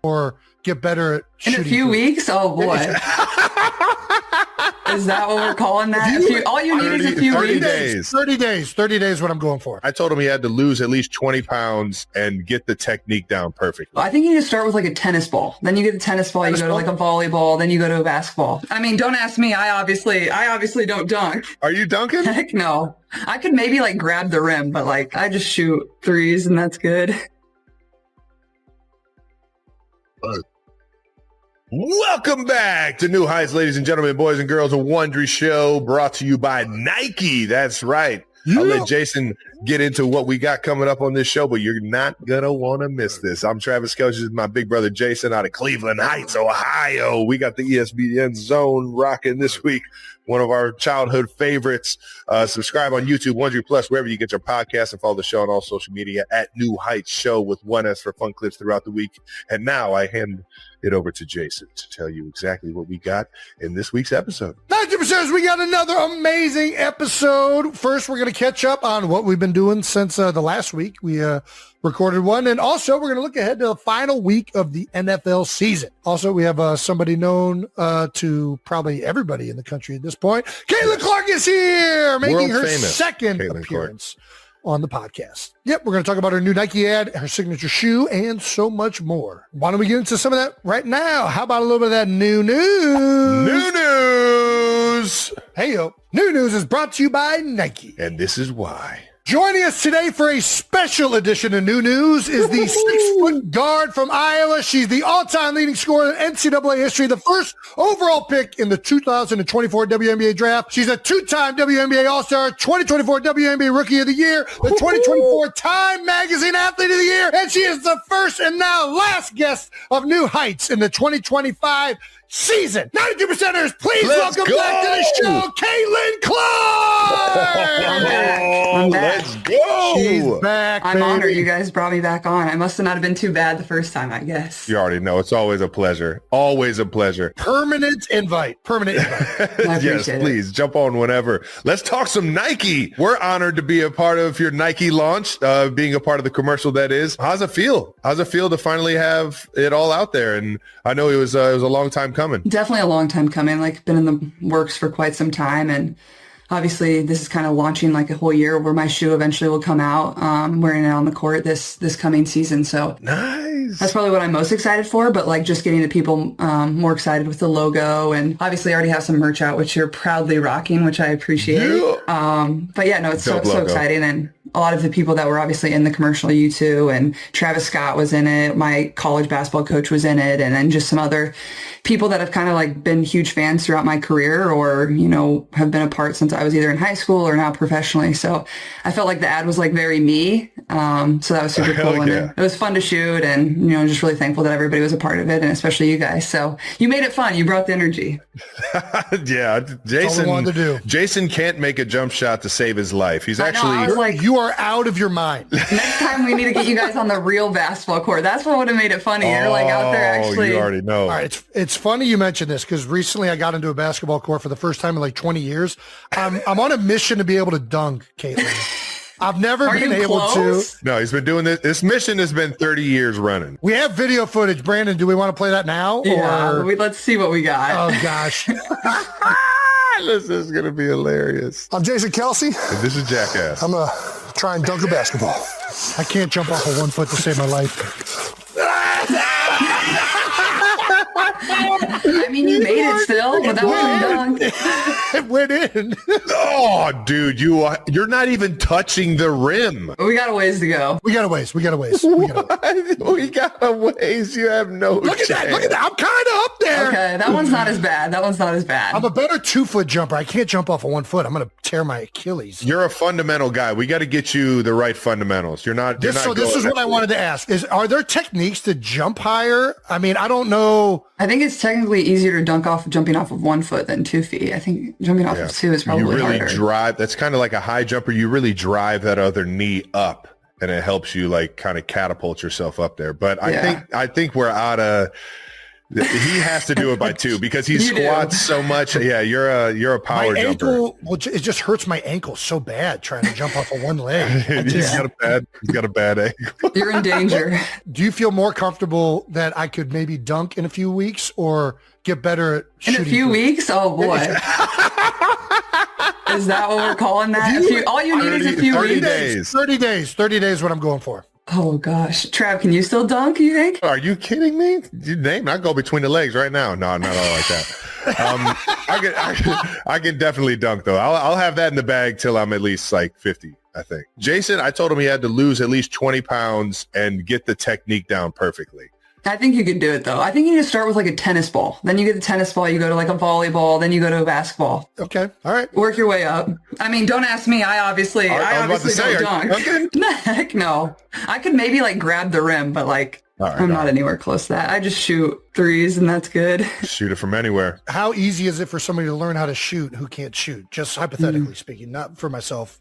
or get better at shooting? In a few weeks? Oh, boy. Is that what we're calling that? All you need is a few 30 weeks? days. 30 days. 30 days what I'm going for. I told him he had to lose at least 20 pounds and get the technique down perfectly. I think you need to start with like a tennis ball. Then you get the tennis ball, you go to like a volleyball, then you go to a basketball. I mean, don't ask me. I obviously don't dunk. Are you dunking? Heck no. I could maybe like grab the rim, but like I just shoot threes and that's good. Welcome back to New Heights, ladies and gentlemen, boys and girls, a Wondery show brought to you by Nike. That's right. Yeah. I'll let Jason get into what we got coming up on this show, but you're not going to want to miss this. I'm Travis Kelce. This is my big brother, Jason, out of Cleveland Heights, Ohio. We got the ESPN Zone rocking this week. One of our childhood favorites. Subscribe on YouTube, Wondery Plus, wherever you get your podcasts, and follow the show on all social media at New Heights Show with 1S for fun clips throughout the week. And now I hand it over to Jason to tell you exactly what we got in this week's episode. 90%, we got another amazing episode. First, we're going to catch up on what we've been doing since the last week. We recorded one. And also, we're going to look ahead to the final week of the NFL season. Also, we have somebody known to probably everybody in the country at this point. Caitlin Clark is here, making her second appearance on the podcast. Yep, we're going to talk about her new Nike ad, her signature shoe, and so much more. Why don't we get into some of that right now? How about a little bit of that new news? New news! Hey, yo. New news is brought to you by Nike. And this is why. Joining us today for a special edition of New News is the 6-foot guard from Iowa. She's the all-time leading scorer in NCAA history, the first overall pick in the 2024 WNBA draft. She's a two-time WNBA All-Star, 2024 WNBA Rookie of the Year, the 2024 Time Magazine Athlete of the Year, and she is the first and now last guest of New Heights in the 2025 season. 92%ers, please welcome back to the show, Caitlin Clark! I'm back. Let's go. She's back, I'm baby. honored you guys brought me back on. I must have not have been too bad the first time, I guess. You already know. It's always a pleasure. Always a pleasure. Permanent invite. Yes, please jump on whenever. Let's talk some Nike. We're honored to be a part of your Nike launch, being a part of the commercial that is. How's it feel? How's it feel to finally have it all out there? And I know it was a long time coming. Definitely a long time coming. Like been in the works for quite some time, and obviously this is kind of launching like a whole year where my shoe eventually will come out. Wearing it on the court this coming season. So nice. That's probably what I'm most excited for, but like just getting the people more excited with the logo, and obviously I already have some merch out, which you're proudly rocking, which I appreciate. Yeah. But yeah, no, it's so exciting. And a lot of the people that were obviously in the commercial, you too, and Travis Scott was in it. My college basketball coach was in it. And then just some other people that have kind of like been huge fans throughout my career, or, you know, have been a part since I was either in high school or now professionally. So I felt like the ad was like very me. So that was super cool. And it was fun to shoot, and, you know, just really thankful that everybody was a part of it, and especially you guys. So you made it fun. You brought the energy. Yeah. Jason wanted to do. Jason can't make a jump shot to save his life. He's actually like, you are out of your mind. Next time we need to get you guys on the real basketball court. That's what would have made it funny. You're like out there actually. You already know. All right. It's funny you mentioned this, because recently I got into a basketball court for the first time in like 20 years. I'm on a mission to be able to dunk, Caitlin. I've never been able to. No, he's been doing this. This mission has been 30 years running. We have video footage. Brandon, do we want to play that now? Yeah, let's see what we got. Oh, gosh. This is going to be hilarious. I'm Jason Kelce. And this is Jackass. I'm going to try and dunk a basketball. I can't jump off of 1 foot to save my life. I mean, you made it still, but that wasn't done. It went in. Oh, dude, you're not even touching the rim. We got a ways to go. We got a ways. We got a ways. You have no Look at that. Look at that. I'm kind of up there. Okay, that one's not as bad. I'm a better 2 foot jumper. I can't jump off of 1 foot. I'm going to tear my Achilles. You're a fundamental guy. We got to get you the right fundamentals. This is what I wanted to ask. Are there techniques to jump higher? I mean, I don't know. I think it's technically easier to jumping off of 1 foot than 2 feet. I think jumping off of 2 is probably harder. Drive. That's kind of like a high jumper. You really drive that other knee up, and it helps you like kind of catapult yourself up there. But I think we're out of He has to do it by 2 because he squats so much. Yeah, you're a power jumper. Well, it just hurts my ankle so bad trying to jump off of one leg. He's got a bad ankle. You're in danger. Do you feel more comfortable that I could maybe dunk in a few weeks or get better at shooting? In a few weeks? Oh boy. Is that what we're calling that? All you need is a few 30 weeks. days. 30 days. 30 days what I'm going for. Oh gosh. Trav, can you still dunk, you think? Are you kidding me? You name I go between the legs right now. No, not all like that. I can definitely dunk though. I'll have that in the bag till I'm at least like 50, I think. Jason, I told him he had to lose at least 20 pounds and get the technique down perfectly. I think you can do it though. I think you need to start with like a tennis ball. Then you get the tennis ball, you go to like a volleyball, then you go to a basketball. Okay. All right. Work your way up. I mean, don't ask me. I obviously don't dunk. Heck no. I could maybe like grab the rim, but like I'm not anywhere close to that. I just shoot threes and that's good. Shoot it from anywhere. How easy is it for somebody to learn how to shoot who can't shoot? Just hypothetically speaking, not for myself.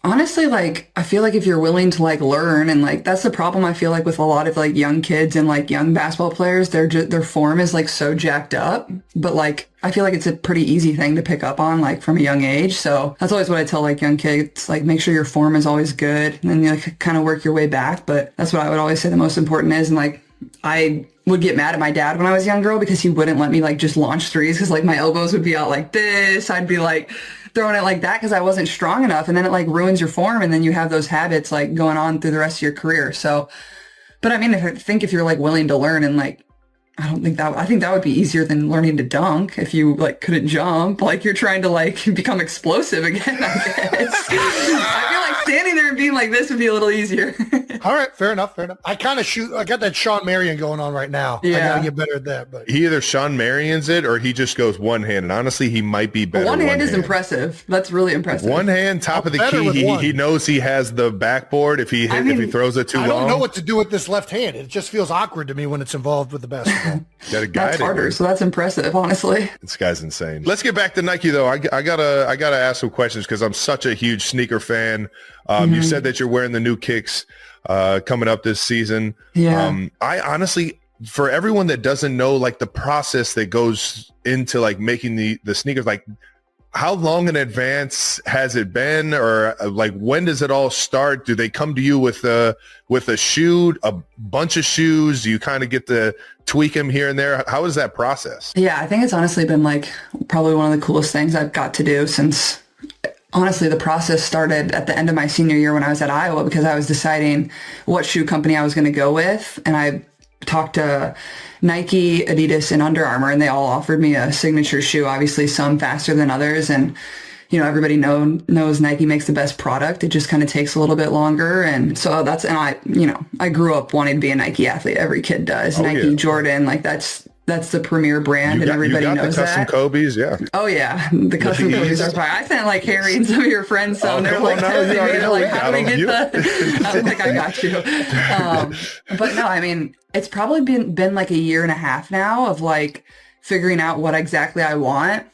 Honestly, like, I feel like if you're willing to like learn and like, that's the problem I feel like with a lot of like young kids and like young basketball players, their form is like so jacked up, but like, I feel like it's a pretty easy thing to pick up on like from a young age. So that's always what I tell like young kids, like make sure your form is always good and then you like kind of work your way back. But that's what I would always say the most important is. And like, I would get mad at my dad when I was a young girl because he wouldn't let me like just launch threes because like my elbows would be out like this. I'd be like throwing it like that because I wasn't strong enough, and then it like ruins your form, and then you have those habits like going on through the rest of your career. So, but I mean, if you're like willing to learn and like, I think that would be easier than learning to dunk if you like couldn't jump, like you're trying to like become explosive again, I guess. I feel like standing there and being like this would be a little easier. All right, fair enough. I kind of shoot. I got that Sean Marion going on right now. Yeah. I got to get better at that. But he either Sean Marion's it or he just goes one hand. And honestly, he might be better. One hand is impressive. That's really impressive. One hand, top of the key. He knows he has the backboard if he throws it too long. I don't know what to do with this left hand. It just feels awkward to me when it's involved with the basketball. That's harder. So that's impressive, honestly. This guy's insane. Let's get back to Nike though. I gotta ask some questions because I'm such a huge sneaker fan. You said that you're wearing the new kicks coming up this season. Yeah. I honestly, for everyone that doesn't know like the process that goes into like making the sneakers, like how long in advance has it been, or like when does it all start? Do they come to you with a shoe, a bunch of shoes? Do you kind of get to tweak them here and there? How is that process? Yeah, I think it's honestly been like probably one of the coolest things I've got to do since. Honestly, the process started at the end of my senior year when I was at Iowa because I was deciding what shoe company I was going to go with. And I talked to Nike, Adidas, and Under Armour, and they all offered me a signature shoe, obviously some faster than others. And, you know, everybody knows Nike makes the best product. It just kind of takes a little bit longer. And so I grew up wanting to be a Nike athlete. Every kid does. Nike, Jordan, like that's the premier brand, and everybody knows that. The custom Kobe's, yeah. Oh yeah, the custom Kobe's are fine. I sent like Harry and some of your friends, so they're like, how do we get the? I was like, I got you. But no, I mean, it's probably been like a year and a half now of like figuring out what exactly I want.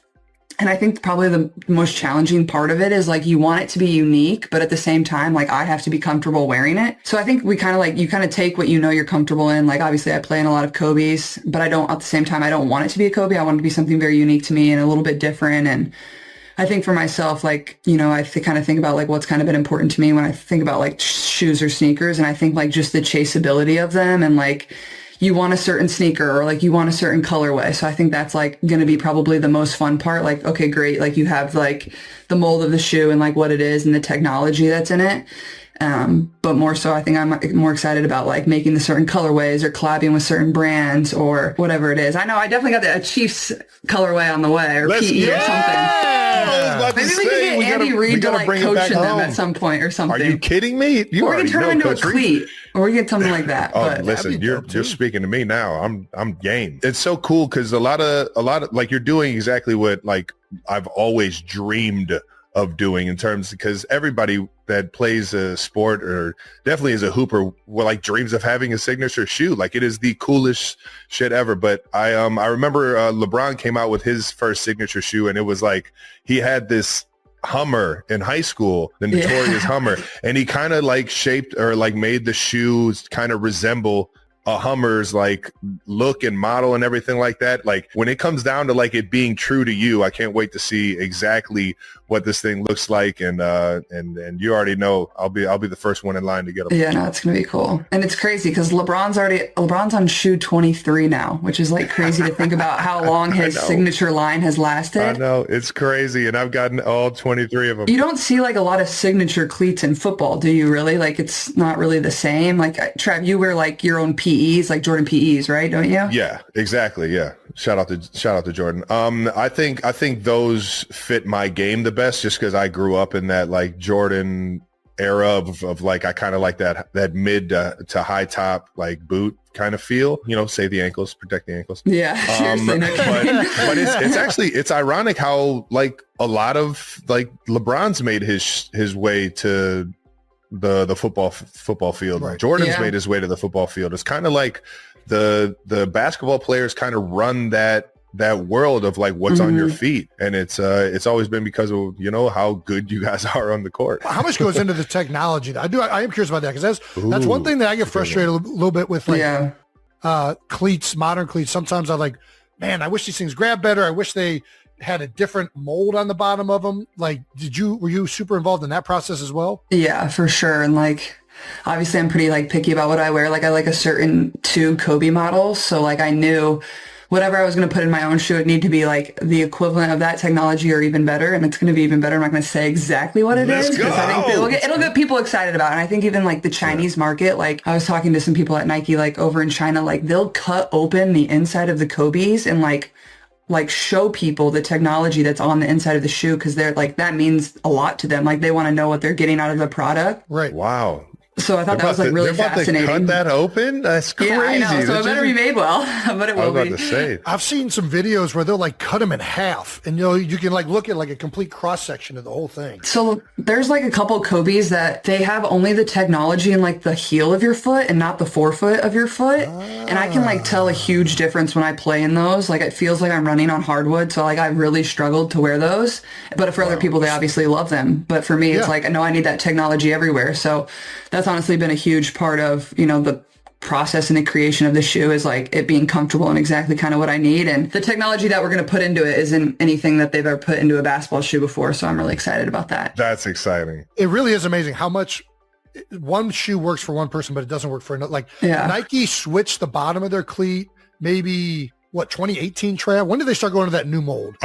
And I think probably the most challenging part of it is like you want it to be unique, but at the same time, like I have to be comfortable wearing it. So I think you kind of take what you know you're comfortable in. Like obviously I play in a lot of Kobe's, but at the same time, I don't want it to be a Kobe. I want it to be something very unique to me and a little bit different. And I think for myself, like, you know, I kind of think about like what's kind of been important to me when I think about like shoes or sneakers. And I think like just the chaseability of them and like, you want a certain sneaker or like you want a certain colorway. So I think that's like going to be probably the most fun part. Like, okay, great. Like you have like the mold of the shoe and like what it is and the technology that's in it. But more so, I think I'm more excited about like making the certain colorways or collabing with certain brands or whatever it is. I know I definitely got the Chiefs colorway on the way or PE or something. Maybe we can get Andy Reid to like coach in them at some point or something. Are you kidding me? Or we can turn into a cleat. Or we get something like that. Oh, but listen, you're speaking to me now. I'm game. It's so cool because a lot of like you're doing exactly what like I've always dreamed of doing in terms because everybody that plays a sport or definitely is a hooper like dreams of having a signature shoe. Like it is the coolest shit ever. But I remember LeBron came out with his first signature shoe and it was like he had this Hummer in high school, the notorious Hummer, and he kind of like shaped or like made the shoes kind of resemble a Hummer's like look and model and everything like that. Like when it comes down to like it being true to you, I can't wait to see exactly what this thing looks like. And you already know I'll be the first one in line to get them. Yeah, no, it's gonna be cool. And it's crazy because LeBron's on shoe 23 now, which is like crazy to think about how long his signature line has lasted. I know, it's crazy. And I've gotten all 23 of them. You don't see like a lot of signature cleats in football, do you really? Like it's not really the same. Like Trav, you wear like your own PEs, like Jordan PEs, right? Don't you? Yeah, exactly. Yeah. Shout out to Jordan. I think those fit my game the best just because I grew up in that like Jordan era of like, I kind of like that mid to high top like boot kind of feel, save the ankles, protect the ankles. Yeah. Seriously, but it's ironic how like a lot of like LeBron's made his way to the football field. Right. Jordan's made his way to the football field. It's kind of like the basketball players kind of run that world of like what's on your feet, and it's always been because of how good you guys are on the court. How much goes into the technology? I am curious about that because that's one thing that I get frustrated a little bit with, like cleats, modern cleats. Sometimes I'm like, man, I wish these things grab better. I wish they had a different mold on the bottom of them. Like, were you super involved in that process as well? Yeah, for sure. And like, obviously I'm pretty like picky about what I wear. Like I like a certain two Kobe models. So like I knew whatever I was going to put in my own shoe, it need to be like the equivalent of that technology or even better. And it's going to be even better. I'm not going to say exactly what it is because I think it'll get people excited about it. And I think even like the Chinese market, like I was talking to some people at Nike, like over in China, like they'll cut open the inside of the Kobe's and like show people the technology that's on the inside of the shoe because they're like, that means a lot to them. Like they want to know what they're getting out of the product. Right. Wow. So I thought that was like really fascinating. Cut that open? That's crazy. Yeah, I know. So it better be made well, but it will be. I was about to say. I've seen some videos where they'll like cut them in half, and you can like look at like a complete cross section of the whole thing. So there's like a couple Kobe's that they have only the technology in like the heel of your foot and not the forefoot of your foot, and I can like tell a huge difference when I play in those. Like it feels like I'm running on hardwood, so like I really struggled to wear those. But for other people, they obviously love them. But for me, it's like no, I need that technology everywhere. So that's honestly been a huge part of, the process and the creation of the shoe is like it being comfortable and exactly kind of what I need. And the technology that we're going to put into it isn't anything that they've ever put into a basketball shoe before. So I'm really excited about that. That's exciting. It really is amazing how much one shoe works for one person, but it doesn't work for another. Like Nike switched the bottom of their cleat, maybe 2018, Trav? When did they start going to that new mold?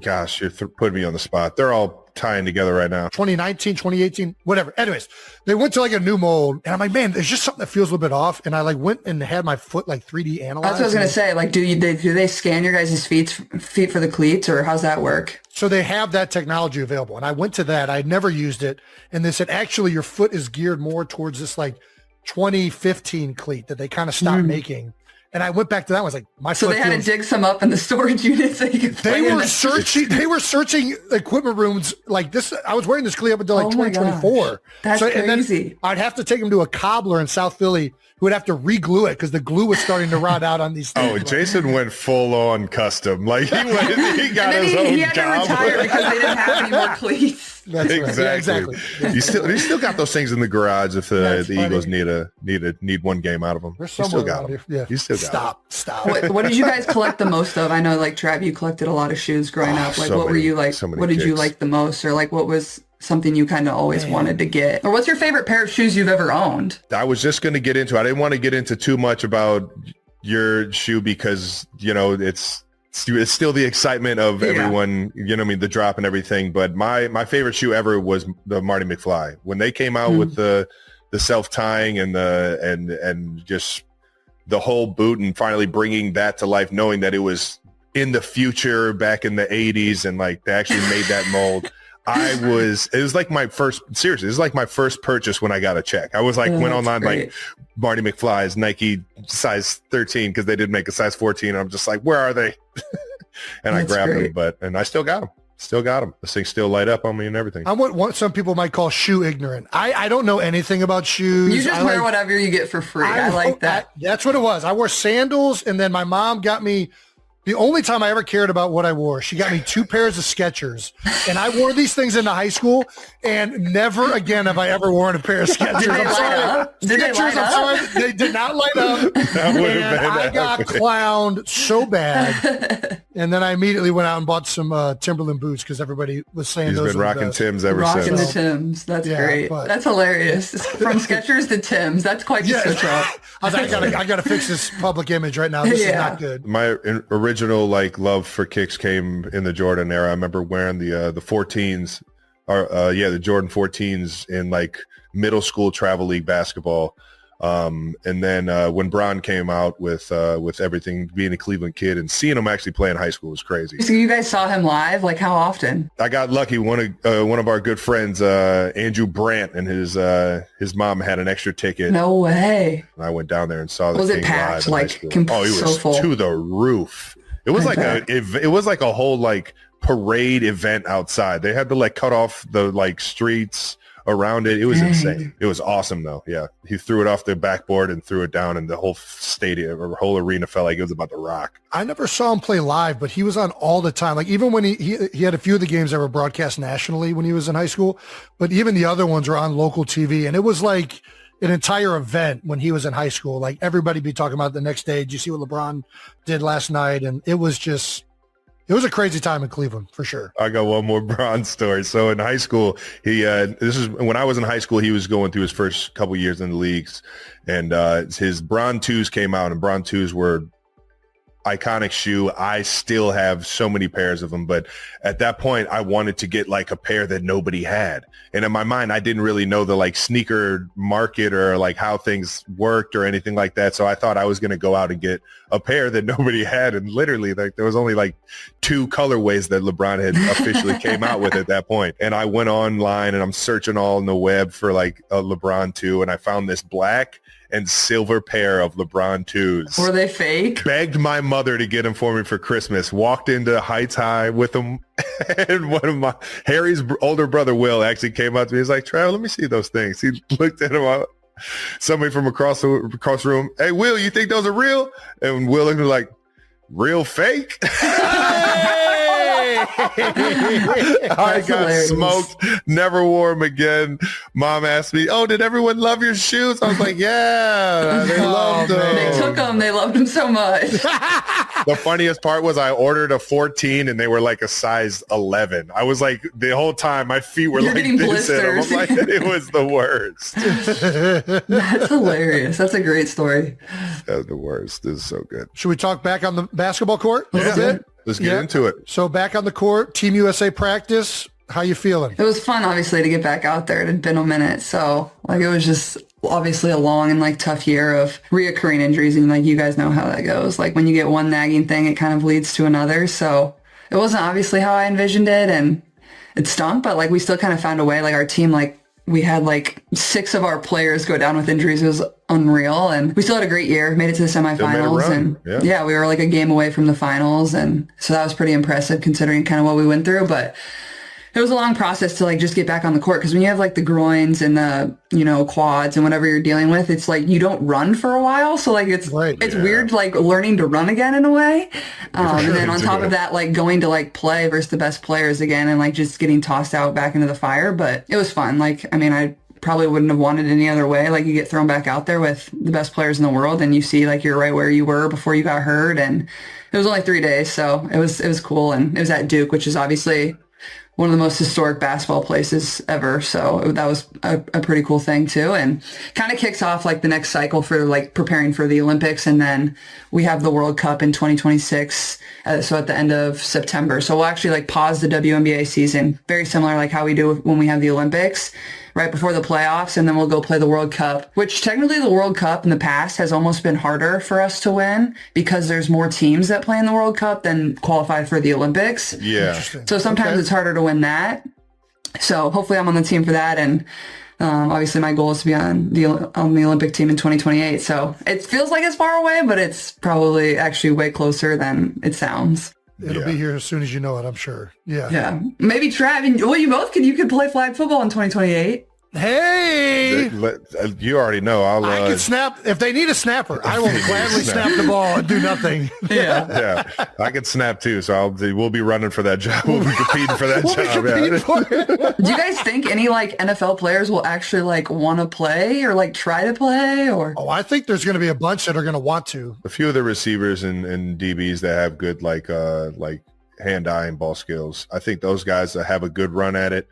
Gosh, you're putting me on the spot. They're all tying together right now. 2019, 2018, whatever. Anyways, they went to like a new mold, and I'm like, man, there's just something that feels a little bit off. And I like went and had my foot like 3D analyzed. That's what I was gonna say. Like, do they scan your guys' feet for the cleats, or how's that work? So they have that technology available, and I went to that. I'd never used it, and they said actually your foot is geared more towards this like 2015 cleat that they kind of stopped making. And I went back to that. I was like, so they had to dig some up in the storage unit so you could play. They were searching equipment rooms like this. I was wearing this cleat up until like 2024. That's crazy. And then I'd have to take them to a cobbler in South Philly who would have to re-glue it because the glue was starting to rot out on these things. Oh, Jason went full on custom. Like he got his own. He had to retire because they didn't have any more cleats. That's exactly. Right. Yeah, exactly. You still got those things in the garage if the Eagles need one game out of them. You still got them. Yeah. You still got Stop. What did you guys collect the most of? I know, like Trav, you collected a lot of shoes growing up. Like, what were you like? What did you like the most, or like what was something you kind of always wanted to get? Or what's your favorite pair of shoes you've ever owned? I was just going to get into. I didn't want to get into too much about your shoe because it's still the excitement of everyone, the drop and everything. But my favorite shoe ever was the Marty McFly. When they came out with the self-tying and just the whole boot and finally bringing that to life, knowing that it was in the future back in the 80s and like they actually made that mold. It was like my first purchase when I got a check. I was like, went online, great. Like Marty McFly's Nike size 13 because they did make a size 14. And I'm just like, where are they? And I grabbed them, and I still got them. This thing still light up on me and everything. I'm what some people might call shoe ignorant. I don't know anything about shoes. You just wear whatever you get for free. I like that. That's what it was. I wore sandals, and then my mom got me The only time I ever cared about what I wore, she got me 2 pairs of Skechers, and I wore these things into high school, and never again have I ever worn a pair of Skechers. Did they light up? They did not light up. And I got clowned so bad. And then I immediately went out and bought some Timberland boots because everybody was saying He's those been were rocking the best. Timbs ever Rocking since. the Timbs. That's great. But, that's hilarious. From Skechers to Timbs. That's quite the switch up. I was like, I gotta fix this public image right now. This is not good. My original love for kicks came in the Jordan era. I remember wearing the 14s, or the Jordan 14s in like middle school travel league basketball. And then when Bron came out with everything, being a Cleveland kid and seeing him actually play in high school was crazy. So you guys saw him live? Like how often? I got lucky. One of our good friends, Andrew Brandt, and his mom had an extra ticket. No way. And I went down there and saw the Was King it packed? live. Like Oh, it was so full. to the roof. It was it was like a whole like parade event outside. They had to like cut off the like streets around it. It was insane. It was awesome though. Yeah. He threw it off the backboard and threw it down, and the whole stadium or whole arena felt like it was about to rock. I never saw him play live, but he was on all the time. Like even when he had a few of the games that were broadcast nationally when he was in high school, but even the other ones were on local TV. And it was like an entire event when he was in high school. Like everybody be talking about it the next day. Did you see what LeBron did last night? And it was a crazy time in Cleveland for sure. I got one more Bron story. So in high school, this is when I was in high school, he was going through his first couple years in the leagues, and his Bron 2s came out, and Bron 2s were iconic shoe. I still have so many pairs of them, but at that point I wanted to get like a pair that nobody had. And in my mind, I didn't really know the like sneaker market or like how things worked or anything like that. So I thought I was going to go out and get a pair that nobody had. And literally like there was only like 2 colorways that LeBron had officially came out with at that point. And I went online and I'm searching all on the web for like a LeBron 2, and I found this black and silver pair of LeBron 2s. Were they fake? Begged my mother to get them for me for Christmas. Walked into Heights High with them, and Harry's older brother Will actually came up to me. He's like, "Trav, let me see those things." He looked at them. Somebody from across the room. "Hey, Will, you think those are real?" And Will looked like, "Real fake?" I got smoked. Never wore them again. Mom asked me, "Oh, did everyone love your shoes?" I was like, "Yeah, they loved them." They took them. They loved them so much. The funniest part was I ordered a 14 and they were like a size 11. I was like, the whole time my feet were You're like getting this. blisters. I'm like, it was the worst. That's hilarious. That's a great story. That was the worst. This is so good. Should we talk back on the basketball court a little bit? Let's get into it. So back on the court, Team USA practice. How you feeling? It was fun, obviously, to get back out there. It had been a minute. So, like, it was just obviously a long and, like, tough year of reoccurring injuries. And, like, you guys know how that goes. Like, when you get one nagging thing, it kind of leads to another. So it wasn't obviously how I envisioned it. And it stunk. But, like, we still kind of found a way. Like, our team, like, we had, like, 6 of our players go down with injuries. It was unreal. And we still had a great year. Made it to the semifinals. And, yeah, we were, like, a game away from the finals. And so that was pretty impressive considering kind of what we went through. But it was a long process to like just get back on the court, because when you have like the groins and the, you know, quads and whatever you're dealing with, it's like you don't run for a while. So like it's weird like learning to run again in a way. And then on top of that, like going to like play versus the best players again and like just getting tossed out back into the fire. But it was fun. Like, I mean, I probably wouldn't have wanted it any other way. Like you get thrown back out there with the best players in the world and you see like you're right where you were before you got hurt. And it was only 3 days. So it was cool. And it was at Duke, which is obviously one of the most historic basketball places ever. So that was a pretty cool thing too. And kind of kicks off like the next cycle for like preparing for the Olympics. And then we have the World Cup in 2026. So at the end of September. So we'll actually like pause the WNBA season, very similar like how we do when we have the Olympics right before the playoffs. And then we'll go play the World Cup, which technically the World Cup in the past has almost been harder for us to win because there's more teams that play in the World Cup than qualify for the Olympics. Yeah. So sometimes it's harder to win that. So hopefully I'm on the team for that. And obviously my goal is to be on the Olympic team in 2028. So it feels like it's far away, but it's probably actually way closer than it sounds. It'll be here as soon as you know it, I'm sure. Yeah. Yeah. Maybe Trav, well, you could play flag football in 2028. Hey, you already know. I can snap if they need a snapper. I will gladly snap the ball and do nothing. Yeah, I can snap too. So we'll be running for that job. We'll be competing for that job. Do you guys think any like NFL players will actually like want to play or like try to play? Or I think there's going to be a bunch that are going to want to. A few of the receivers and DBs that have good like hand-eye and ball skills. I think those guys that have a good run at it.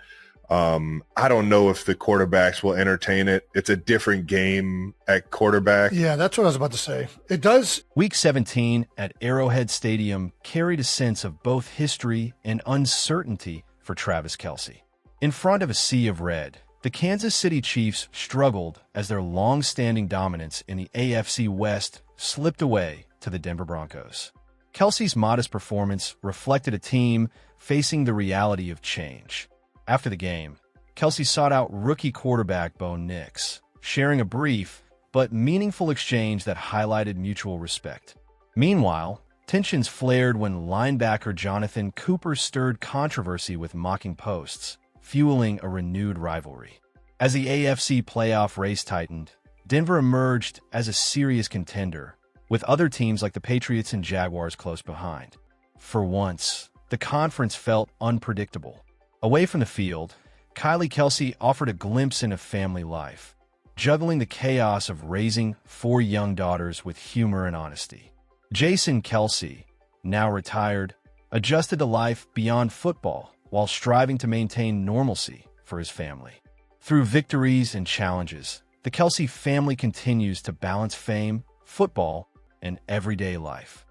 I don't know if the quarterbacks will entertain it. It's a different game at quarterback. Yeah, that's what I was about to say. It does. Week 17 at Arrowhead Stadium carried a sense of both history and uncertainty for Travis Kelce. In front of a sea of red, the Kansas City Chiefs struggled as their long-standing dominance in the AFC West slipped away to the Denver Broncos. Kelce's modest performance reflected a team facing the reality of change. After the game, Kelce sought out rookie quarterback Bo Nix, sharing a brief but meaningful exchange that highlighted mutual respect. Meanwhile, tensions flared when linebacker Jonathan Cooper stirred controversy with mocking posts, fueling a renewed rivalry. As the AFC playoff race tightened, Denver emerged as a serious contender, with other teams like the Patriots and Jaguars close behind. For once, the conference felt unpredictable. Away from the field, Kelce offered a glimpse into family life, juggling the chaos of raising 4 young daughters with humor and honesty. Jason Kelce, now retired, adjusted to life beyond football while striving to maintain normalcy for his family. Through victories and challenges, the Kelce family continues to balance fame, football, and everyday life.